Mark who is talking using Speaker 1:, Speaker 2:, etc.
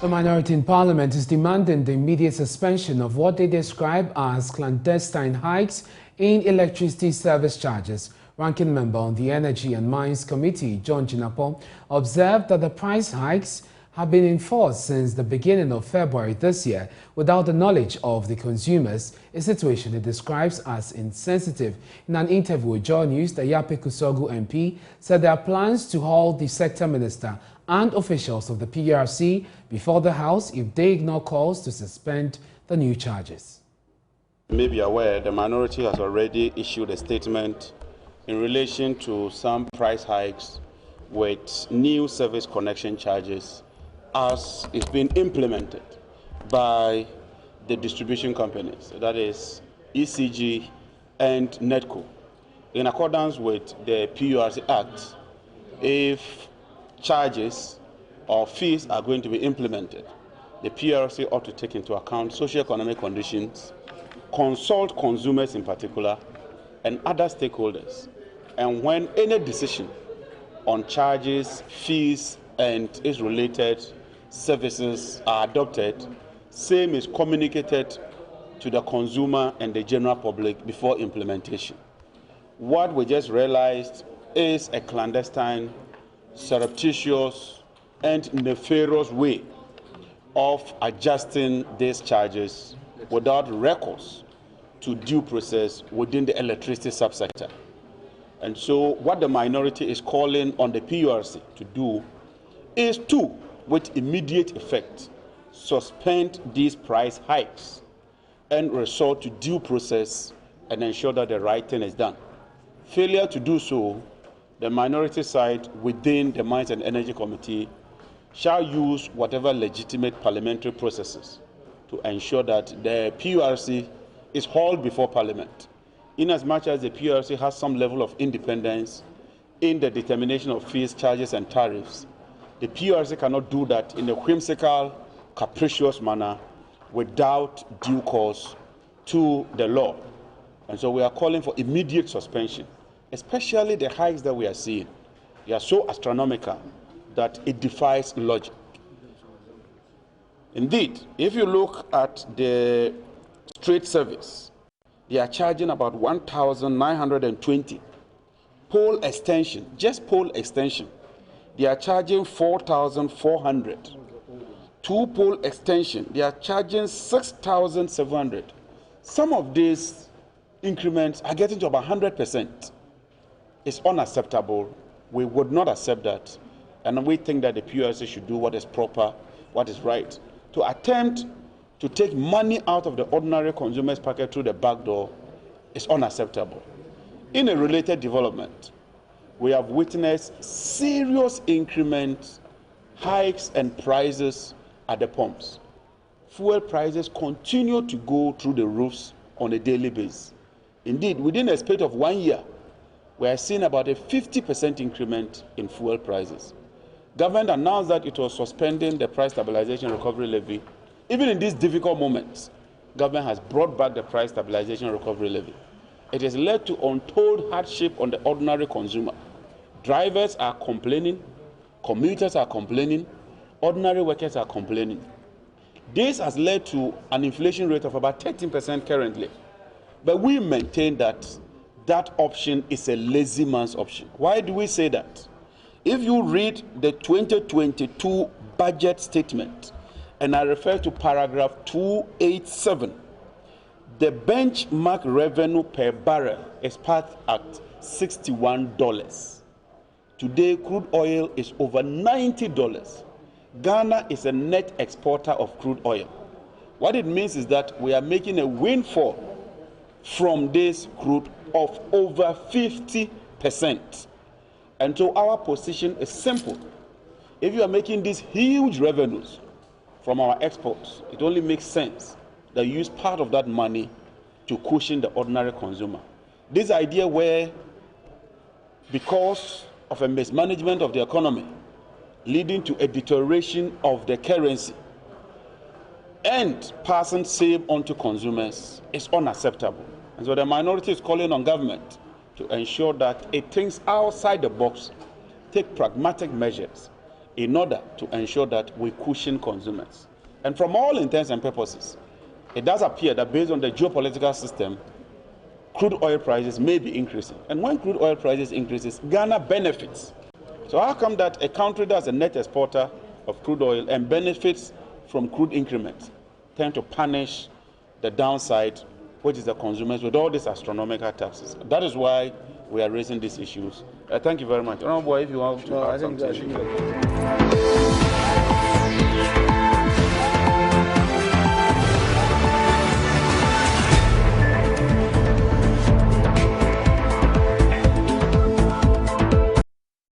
Speaker 1: The minority in parliament is demanding the immediate suspension of what they describe as clandestine hikes in electricity service charges. Ranking member on the Energy and Mines Committee, John Jinapo, observed that the price hikes have been enforced since the beginning of February this year without the knowledge of the consumers, a situation he describes as insensitive. In an interview with Joy News, the Yape Kusogu MP said there are plans to hold the sector minister and officials of the PRC before the House if they ignore calls to suspend the new charges.
Speaker 2: You may be aware the minority has already issued a statement in relation to some price hikes with new service connection charges as it's been implemented by the distribution companies, that is ECG and NETCO. In accordance with the PURC Act, if charges or fees are going to be implemented, the PRC ought to take into account socio-economic conditions, consult consumers in particular, and other stakeholders. And when any decision on charges, fees, and its related services are adopted, same is communicated to the consumer and the general public before implementation. What we just realized is a clandestine, surreptitious, and nefarious way of adjusting these charges without recourse to due process within the electricity subsector. And so what the minority is calling on the PURC to do is to, with immediate effect, suspend these price hikes and resort to due process and ensure that the right thing is done. Failure to do so, the minority side within the Mines and Energy Committee shall use whatever legitimate parliamentary processes to ensure that the PURC is hauled before Parliament. Inasmuch as the PURC has some level of independence in the determination of fees, charges, and tariffs, the PURC cannot do that in a whimsical, capricious manner without due course to the law. And so we are calling for immediate suspension, especially the hikes that we are seeing. They are so astronomical that it defies logic. Indeed, if you look at the straight service, they are charging about 1,920. Pole extension, just pole extension, they are charging 4,400. Two pole extension, they are charging 6,700. Some of these increments are getting to about 100%. It's unacceptable. We would not accept that. And we think that the PURC should do what is proper, what is right. To attempt to take money out of the ordinary consumer's pocket through the back door is unacceptable. In a related development, we have witnessed serious increments, hikes, and prices at the pumps. Fuel prices continue to go through the roofs on a daily basis. Indeed, within a space of 1 year, we are seeing about a 50% increment in fuel prices. Government announced that it was suspending the price stabilization recovery levy. Even in these difficult moments, government has brought back the price stabilization recovery levy. It has led to untold hardship on the ordinary consumer. Drivers are complaining, commuters are complaining, ordinary workers are complaining. This has led to an inflation rate of about 13% currently. But we maintain that that option is a lazy man's option. Why do we say that? If you read the 2022 budget statement, and I refer to paragraph 287, the benchmark revenue per barrel is part at $61. Today, crude oil is over $90. Ghana is a net exporter of crude oil. What it means is that we are making a windfall from this crude of over 50%. And so our position is simple. If you are making these huge revenues from our exports, it only makes sense that you use part of that money to cushion the ordinary consumer. This idea where, because of a mismanagement of the economy, leading to a deterioration of the currency, and passing same on to consumers is unacceptable. And so the minority is calling on government to ensure that it thinks outside the box, take pragmatic measures, in order to ensure that we cushion consumers. And from all intents and purposes, it does appear that based on the geopolitical system, crude oil prices may be increasing. And when crude oil prices increases, Ghana benefits. So how come that a country that's a net exporter of crude oil and benefits from crude increments tend to punish the downside, which is the consumers, with all these astronomical taxes? That is why we are raising these issues. Thank you very much. Honorable, if you want to add something.